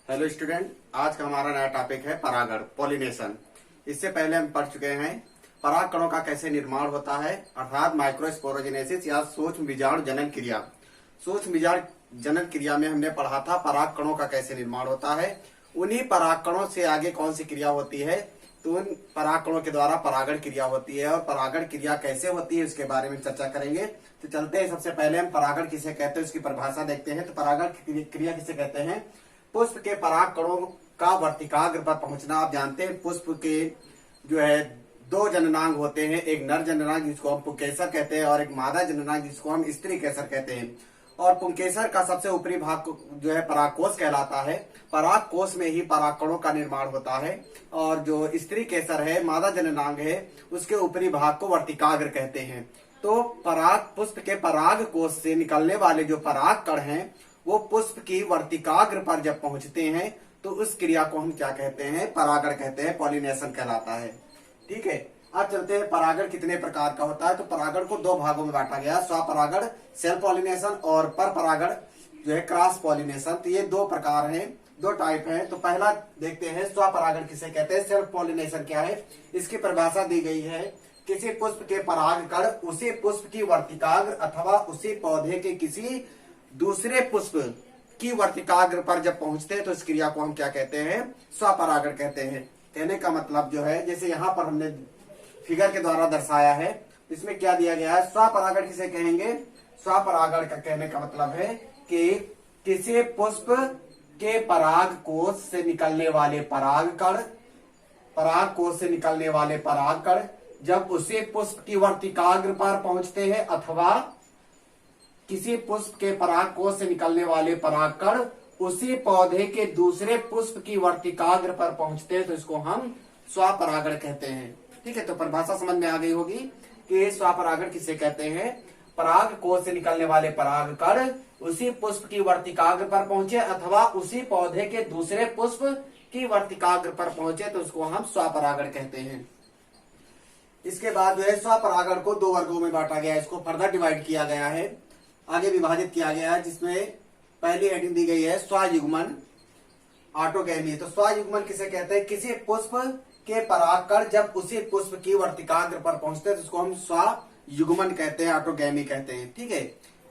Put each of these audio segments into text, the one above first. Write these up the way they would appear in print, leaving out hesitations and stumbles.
Hello student, आज का हमारा नया टॉपिक है परागण, पॉलिनेशन। इससे पहले हम पढ़ चुके हैं पराग कणों का कैसे निर्माण होता है, अर्थात माइक्रोस्पोरोजेनेसिस या सूक्ष्म बीजाणु जनन क्रिया। सूक्ष्म बीजाणु जनन क्रिया में हमने पढ़ा था पराग कणों का कैसे निर्माण होता है। उन्हीं पराग कणों से आगे कौन सी क्रिया होती है, तो उन पराग कणों के द्वारा परागण क्रिया होती है। और परागण क्रिया कैसे होती है उसके बारे में चर्चा करेंगे। तो चलते हैं, सबसे पहले हम परागण किसे कहते हैं उसकी परिभाषा देखते हैं। तो परागण क्रिया किसे कहते हैं? पुष्प के पराग कणों का वर्तिकाग्र पर पहुंचना। आप जानते हैं पुष्प के जो है दो जननांग होते हैं, एक नर जननांग जिसको हम पुंकेसर कहते हैं और एक मादा जननांग जिसको हम स्त्री केसर कहते हैं। और पुंकेसर का सबसे ऊपरी भाग जो है परागकोश कहलाता है। परागकोश में ही पराग कणों का निर्माण होता है। और जो स्त्री केसर है, मादा जननांग है, उसके ऊपरी भाग को वर्तिकाग्र कहते हैं। तो पराग पुष्प के पराग कोश से निकलने वाले जो पराग कण हैं वो पुष्प की वर्तिकाग्र पर जब पहुंचते हैं तो उस क्रिया को हम क्या कहते हैं? परागण कहते हैं, पॉलिनेशन कहलाता है। ठीक है, अब चलते हैं परागण कितने प्रकार का होता है। तो परागण को दो भागों में बांटा गया, स्वपरागण सेल्फ पॉलिनेशन और पर परागण जो है क्रॉस पॉलिनेशन। तो ये दो प्रकार हैं, दो टाइप हैं। तो पहला देखते हैं स्वपरागण किसे कहते हैं, सेल्फ पॉलिनेशन क्या है। इसकी परिभाषा दी गई है, किसी पुष्प के पराग कण उसी पुष्प की वर्तिकाग्र अथवा उसी पौधे के किसी दूसरे पुष्प की वर्तिकाग्र पर जब पहुंचते हैं तो इस क्रिया को हम क्या कहते हैं? स्वपरागण कहते हैं। कहने का मतलब जो है, जैसे यहाँ पर हमने फिगर के द्वारा दर्शाया है, इसमें क्या दिया गया है? स्वपरागण किसे कहेंगे? स्वपरागण का कहने का मतलब है कि किसी पुष्प के पराग कोश से निकलने वाले पराग कण, पराग कोश से निकलने वाले पराग कण जब उसी पुष्प की वर्तिकाग्र पर पहुंचते हैं अथवा किसी पुष्प के पराग कोश से निकलने वाले पराग कण उसी पौधे के दूसरे पुष्प की वर्तिकाग्र पर पहुंचते हैं तो इसको हम स्वपरागण कहते हैं। ठीक है, तो परिभाषा समझ में आ गई होगी कि स्वपरागण किसे कहते हैं? पराग कोश से निकलने वाले पराग कण उसी पुष्प की वर्तिकाग्र पर पहुंचे अथवा उसी पौधे के दूसरे पुष्प की वर्तिकाग्र पर पहुंचे तो उसको हम स्वपरागण कहते हैं। इसके बाद जो है स्वपरागण को दो वर्गों में बांटा गया है, इसको फर्दर डिवाइड किया गया है, आगे विभाजित किया गया है, जिसमें पहली हेडिंग दी गई है स्वयुग्मन, ऑटोगैमी। तो स्वयुग्मन किसे कहते हैं? किसी पुष्प के परागकण जब उसी पुष्प की वर्तिकाग्र पर पहुंचते हैं तो उसको हम स्वयुग्मन कहते हैं, ऑटोगैमी कहते हैं। ठीक है,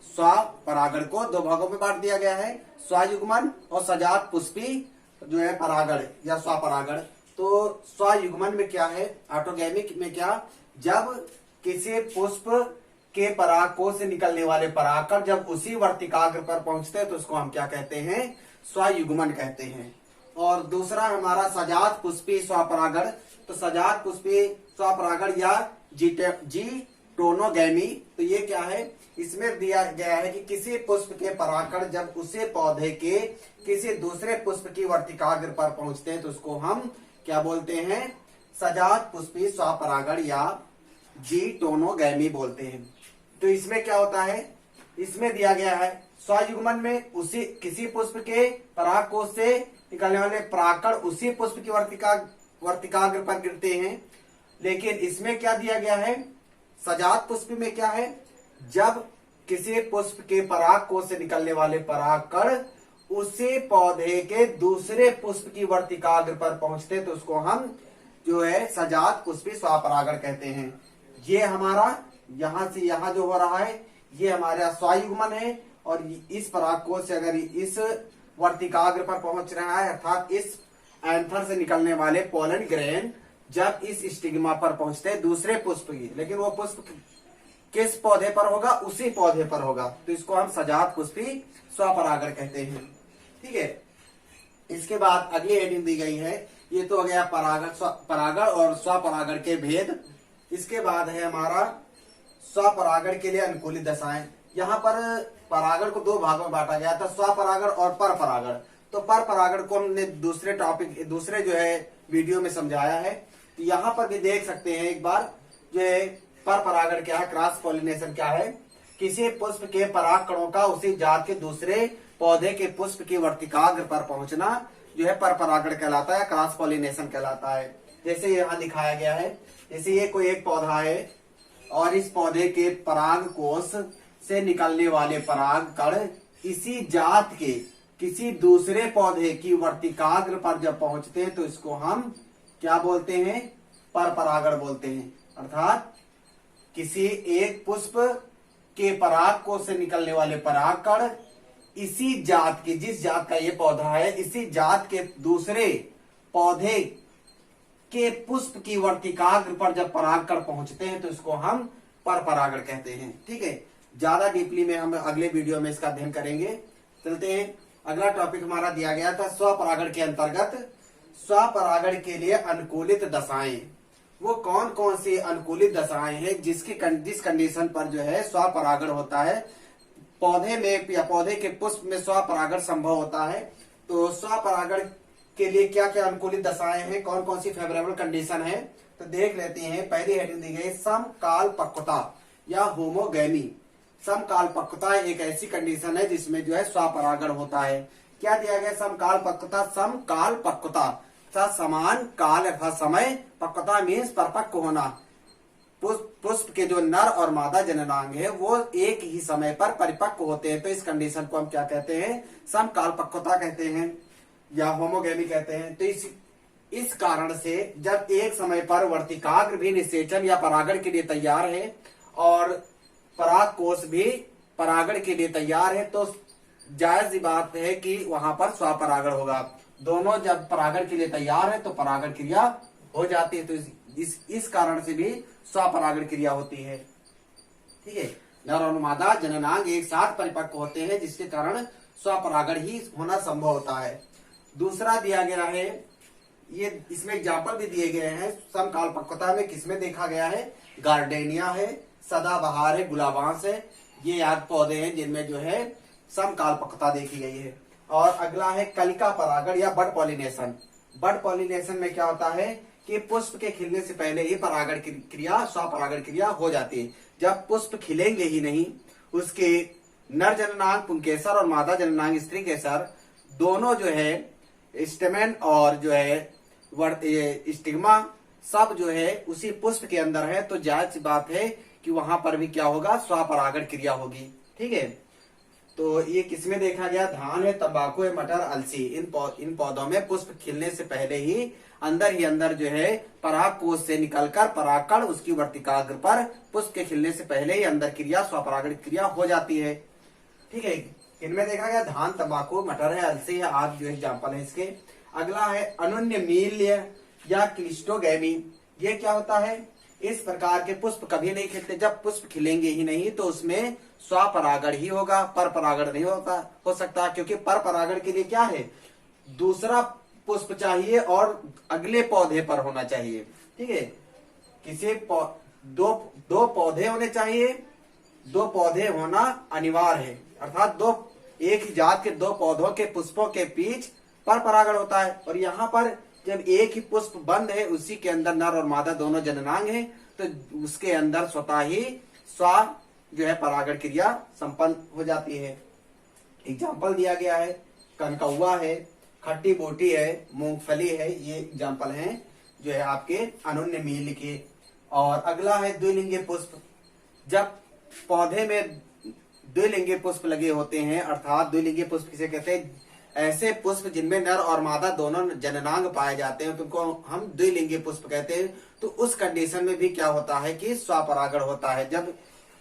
स्वपरागण को दो भागों में बांट दिया गया है, स्वयुग्मन और सजात पुष्पी जो है परागण या स्वपरागण। तो स्वयुग्मन में क्या है, ऑटोगैमी में क्या, जब किसी पुष्प के परागकोश से निकलने वाले परागकण जब उसी वर्तिकाग्र पर पहुंचते हैं तो उसको हम क्या कहते हैं? स्वयुग्मन कहते हैं। और दूसरा हमारा सजात पुष्पी स्वपरागण। तो सजात पुष्पी स्वपरागण या जीटोनोगैमी, तो ये क्या है? इसमें दिया गया है कि किसी पुष्प के परागकण जब उसी पौधे के किसी दूसरे पुष्प की वर्तिकाग्र पर पहुंचते हैं तो उसको हम क्या बोलते हैं? सजात पुष्पी स्वपरागण या जीटोनोगैमी बोलते हैं। तो इसमें क्या होता है? इसमें दिया गया है स्वयुग्मन में उसी किसी पुष्प के परागकोश से निकलने वाले परागकण उसी पुष्प की वर्तिकाग्र पर गिरते हैं। लेकिन इसमें क्या दिया गया है? सजात पुष्प में क्या है? जब किसी पुष्प के परागकोश से निकलने वाले परागकण उसी पौधे के दूसरे पुष्प की वर्तिकाग्र पर पहुंचते तो उसको हम जो है सजात पुष्पी स्वपरागण कहते हैं। ये हमारा यहां से यहां जो हो रहा है ये हमारा स्वयुग्मन है और इस परागकोश से अगर इस वर्तिकाग्र पर पहुंच रहा है अर्थात इस एंथर से निकलने वाले पोलन ग्रेन जब इस स्टिग्मा पर पहुंचते हैं दूसरे पुष्प की, लेकिन वो पुष्प किस पौधे पर होगा? उसी पौधे पर होगा, तो इसको हम सजात पुष्पी स्वपरागण कहते हैं। ठीक है, इसके बाद अगली हेडिंग दी गई है, ये तो हो गया परागण और स्वपरागण के भेद। इसके बाद है हमारा स्वपरागण के लिए अनुकूलित दशाएं। यहाँ पर परागण को दो भागों में बांटा गया था, स्वपरागण और पर परागण। तो पर परागण को हमने दूसरे जो है वीडियो में समझाया है। तो यहाँ पर भी देख सकते हैं एक बार जो है पर परागण क्या है, क्रॉस पॉलिनेशन क्या है। किसी पुष्प के पराग कणों का उसी जात के दूसरे पौधे के पुष्प की वर्तिकाग्र पर पहुंचना जो है पर परागण कहलाता है, क्रॉस पॉलिनेशन कहलाता है। जैसे यहाँ दिखाया गया है, जैसे ये कोई एक पौधा है और इस पौधे के पराग कोश से निकलने वाले पराग कण इसी जात के किसी दूसरे पौधे की वर्तिकाग्र पर जब पहुंचते हैं तो इसको हम क्या बोलते हैं, पर परागण बोलते हैं। अर्थात किसी एक पुष्प के पराग कोश से निकलने वाले परागकण इसी जात के, जिस जात का ये पौधा है, इसी जात के दूसरे पौधे के पुष्प की वर्तिकाग्र पर जब परागकण पहुंचते हैं तो इसको हम पर परागण कहते हैं। ठीक है, ज्यादा डीपली में हम अगले वीडियो में इसका अध्ययन करेंगे। चलते हैं, अगला टॉपिक हमारा दिया गया था स्वपरागण के अंतर्गत स्वपरागण के लिए अनुकूलित दशाएं। वो कौन कौन सी अनुकूलित दशाएं हैं जिस कंडीशन पर जो है स्वपरागण होता है, पौधे में या पौधे के पुष्प में स्वपरागण संभव होता है। तो स्वपरागण के लिए क्या क्या अनुकूलित दशाएं हैं, कौन कौन सी फेवरेबल कंडीशन है, तो देख लेते हैं। पहली हेडिंग दी गई समकाल पक्वता या होमोगैमी। समकाल पक्वता एक ऐसी कंडीशन है जिसमें जो है स्वपरागण होता है। क्या दिया गया, समकाल पक्वता। समकाल पक्वता समान काल अर्थात समय, पक्वता मीन्स परिपक्व होना। पुष्प के जो नर और मादा जननांग है वो एक ही समय पर परिपक्व होते हैं, तो इस कंडीशन को हम क्या कहते हैं, समकाल पक्वता कहते हैं या होमोगैमी कहते हैं। तो इस कारण से जब एक समय पर वर्तिकाग्र भी निषेचन या परागण के लिए तैयार है और पराग कोश भी परागण के लिए तैयार है, तो जायज बात है कि वहां पर स्वपरागण होगा। दोनों जब परागण के लिए तैयार है तो परागण क्रिया हो जाती है, तो इस कारण से भी स्वपरागण क्रिया होती है। ठीक है, नर और मादा जननांग एक साथ परिपक्व होते हैं जिसके कारण स्वपरागण ही होना संभव होता है। दूसरा दिया गया है, ये इसमें एग्जाम्पल भी दिए गए हैं। समकाल पक्वता में किसमें देखा गया है, गार्डेनिया है, सदाबहार है, गुलाबांस है, ये याद पौधे हैं जिनमें जो है समकाल पक्वता देखी गई है। और अगला है कलिका परागण या बड पॉलिनेशन। बड पॉलिनेशन में क्या होता है कि पुष्प के खिलने से पहले ही परागण क्रिया, स्वपरागण क्रिया हो जाती है। जब पुष्प खिलेंगे ही नहीं, उसके नर जननांग पुंकेसर और मादा जननांग स्त्री केसर दोनों जो है स्टेमेन और जो है स्टिग्मा सब जो है उसी पुष्प के अंदर है, तो जायज बात है कि वहां पर भी क्या होगा, स्वपरागण क्रिया होगी। ठीक है, तो ये किसमें देखा गया, धान है, तंबाकू है, मटर, अलसी, इन पौधों में पुष्प खिलने से पहले ही अंदर जो है पराग कोश से निकलकर परागकण उसकी वर्तिकाग्र पर पुष्प के खिलने से पहले ही अंदर क्रिया स्वपरागण क्रिया हो जाती है। ठीक है, इनमें देखा गया धान, तंबाकू, मटर है, अलसी है, आदि जो एग्जाम्पल है इसके। अगला है अनुन्य मील्य या क्लिस्टोगैमी। ये क्या होता है, इस प्रकार के पुष्प कभी नहीं खिलते। जब पुष्प खिलेंगे ही नहीं तो उसमें स्वपरागण ही होगा, पर परागण नहीं हो सकता, क्योंकि पर परागण के लिए क्या है, दूसरा पुष्प चाहिए और अगले पौधे पर होना चाहिए। ठीक है, किसी दो पौधे होने चाहिए, दो पौधे होना अनिवार्य है, अर्थात एक ही जात के दो पौधों के पुष्पों के बीच पर परागण होता है। और यहाँ पर जब एक ही पुष्प बंद है, उसी के अंदर नर और मादा दोनों जननांग हैं, तो उसके अंदर स्वतः ही स्व जो है परागण क्रिया संपन्न हो जाती है। एग्जाम्पल दिया गया है, कनकौआ है, खट्टी बोटी है, मूंगफली है, ये एग्जाम्पल हैं जो है आपके अनुन्य मील के। और अगला है द्विलिंगी पुष्प। जब पौधे में द्विलिंगी पुष्प लगे होते हैं, अर्थात द्विलिंगी पुष्प किसे कहते हैं, ऐसे पुष्प जिनमें नर और मादा दोनों जननांग पाए जाते हैं, तो उनको हम द्विलिंगी पुष्प कहते हैं। तो उस कंडीशन में भी क्या होता है कि स्वपरागण होता है। जब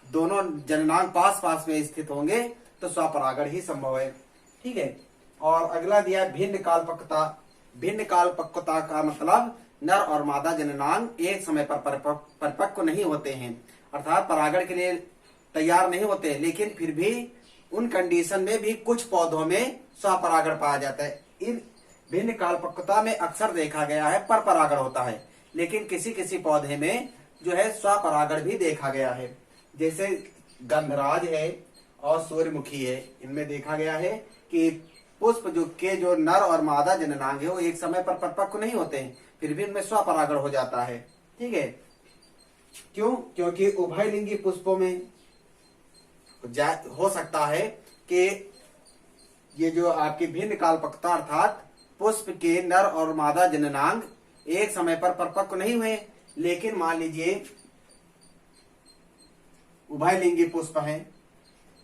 दोनों जननांग पास पास में स्थित होंगे तो स्वपरागण ही संभव है। ठीक है, और अगला दिया भिन्न काल पक्वता। भिन्न काल पक्वता का मतलब नर और मादा जननांग एक समय पर परिपक्व नहीं होते हैं, अर्थात परागण के लिए तैयार नहीं होते, लेकिन फिर भी उन कंडीशन में भी कुछ पौधों में स्वपरागण पाया जाता है। इन भिन्न काल पक्वता में अक्सर देखा गया है पर परागण होता है, लेकिन किसी किसी पौधे में जो है स्वपरागण भी देखा गया है। जैसे गंधराज है और सूर्यमुखी है, इनमें देखा गया है कि पुष्प जो नर और मादा जननांग है वो एक समय पर परिपक्व नहीं होते हैं, फिर भी इनमें स्वपरागण हो जाता है। ठीक है, क्यों, क्योंकि उभयलिंगी पुष्पों में हो सकता है कि ये जो आपकी भिन्न काल पक्वता अर्थात पुष्प के नर और मादा जननांग एक समय पर परिपक्व नहीं हुए, लेकिन मान लीजिए उभयलिंगी पुष्प हैं,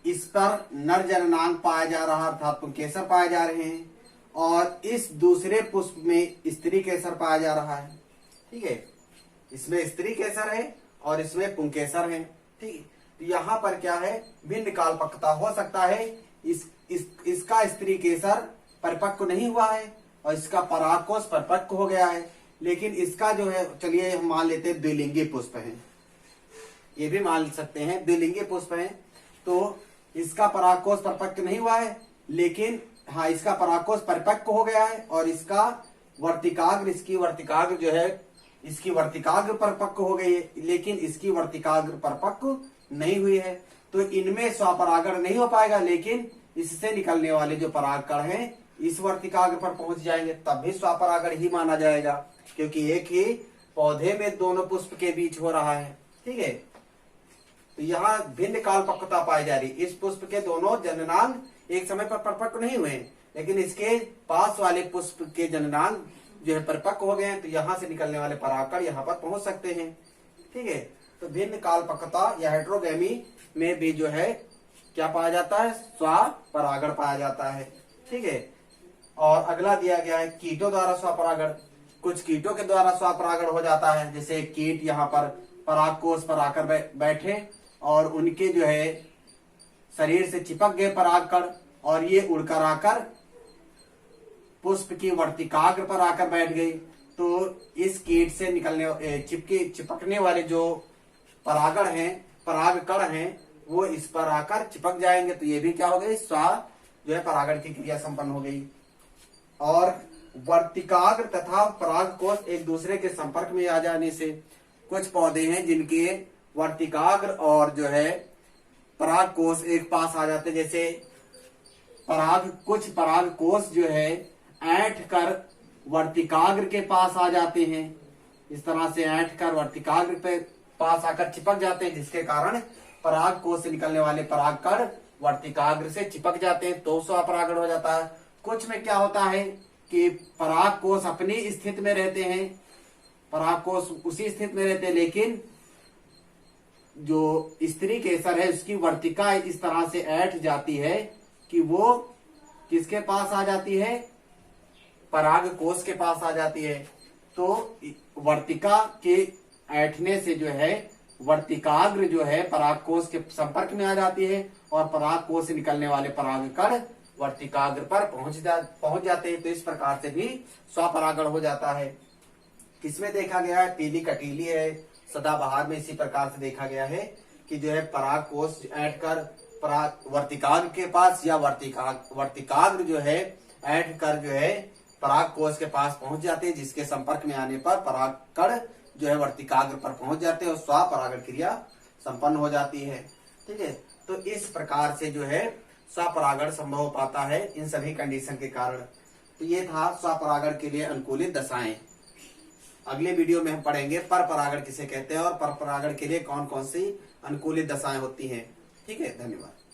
इस पर नर जननांग पाया जा रहा है अर्थात पुंकेसर पाए जा रहे हैं, और इस दूसरे पुष्प में स्त्री केसर पाया जा रहा है। ठीक है, इसमें स्त्री केसर है और इसमें पुंकेसर है। ठीक है, तो यहाँ पर क्या है, भिन्न कालपक्वता हो सकता है। इसका स्त्री केसर परिपक्व नहीं हुआ है और इसका परागकोश परिपक्व हो गया है, लेकिन इसका जो है, चलिए हम मान लेते हैं द्विलिंगी पुष्प है, ये भी मान सकते हैं द्विलिंगी पुष्प है। तो इसका परागकोश परिपक्व नहीं हुआ है, लेकिन हाँ इसका परागकोश परिपक्व हो गया है और इसका वर्तिकाग्र, इसकी वर्तिकाग्र जो है, इसकी वर्तिकाग्र परिपक्व हो गई है, लेकिन इसकी वर्तिकाग्र परिपक्व नहीं हुई है। तो इनमें स्वपरागण नहीं हो पाएगा, लेकिन इससे निकलने वाले जो परागकण हैं इस वर्तिकाग्र पर पहुंच जाएंगे, तब भी स्वपरागण ही माना जाएगा, क्योंकि एक ही पौधे में दोनों पुष्प के बीच हो रहा है। ठीक है, तो यहाँ भिन्न कालपक्वता पाई जा रही। इस पुष्प के दोनों जननांग एक समय पर परिपक्व नहीं हुए, लेकिन इसके पास वाले पुष्प के जननांग जो है परिपक्व हो गए हैं, तो यहाँ से निकलने वाले परागकण यहाँ पर पहुंच सकते हैं। ठीक है, तो भिन्न कालपक्वता या हेटेरोगेमी में भी जो है क्या पाया जाता है, स्वपरागण पाया जाता है। ठीक है, और अगला दिया गया है कीटों द्वारा स्वपरागण। कुछ कीटों के द्वारा स्वपरागण हो जाता है, जैसे कीट यहाँ पर परागकोश पर आकर बैठे और उनके जो है शरीर से चिपक गए परागकण और ये उड़कर आकर पुष्प की वर्तिकाग्र पर आकर बैठ गई। तो इस कीट से निकलने चिपकने वाले जो परागण हैं, परागकण हैं, वो इस पर आकर चिपक जाएंगे, तो ये भी क्या हो गई, जो है परागण की क्रिया संपन्न हो गई। और वर्तिकाग्र तथा परागकोश एक दूसरे के संपर्क में आ जाने से कुछ पौधे हैं जिनके वर्तिकाग्र और जो है परागकोश एक पास आ जाते हैं, जैसे कुछ परागकोश जो है ऐंठ कर वर्तिकाग्र के पास आ जाते हैं, इस तरह से ऐंठ कर वर्तिकाग्र पे पास आकर चिपक जाते हैं, जिसके कारण परागकोश से निकलने वाले परागकण वर्तिकाग्र से चिपक जाते हैं, तो स्वपरागण हो जाता है। कुछ में क्या होता है कि परागकोश अपनी स्थिति में रहते हैं, परागकोश उसी स्थिति में रहते हैं, लेकिन जो स्त्री केसर है उसकी वर्तिका इस तरह से ऐंठ जाती है कि वो किसके पास आ जाती है, परागकोश के पास आ जाती है। तो वर्तिका के ऐंठने से जो है वर्तिकाग्र जो है परागकोश के संपर्क में आ जाती है और परागकोश से निकलने वाले परागकण वर्तिकाग्र पर पहुंच जाते हैं। तो इस प्रकार से भी स्वपरागण हो जाता है। किसमें देखा गया है, पीली कटीली है, सदाबहार में इसी प्रकार से देखा गया है कि जो है परागकोश ऐंठ कर वर्तिकाग्र के पास या वर्तिकाग्र जो है ऐंठ कर जो है परागकोश के पास पहुंच जाते हैं, जिसके संपर्क में आने पर परागकण जो है वर्तिकाग्र पर पहुंच जाते हैं और स्वपरागण क्रिया संपन्न हो जाती है। ठीक है, तो इस प्रकार से जो है स्वपरागण संभव हो पाता है इन सभी कंडीशन के कारण। तो ये था स्वपरागण के लिए अनुकूलित दशाएं। अगले वीडियो में हम पढ़ेंगे परपरागण किसे कहते हैं और परपरागण के लिए कौन कौन सी अनुकूलित दशाएं होती हैं। ठीक है, धन्यवाद।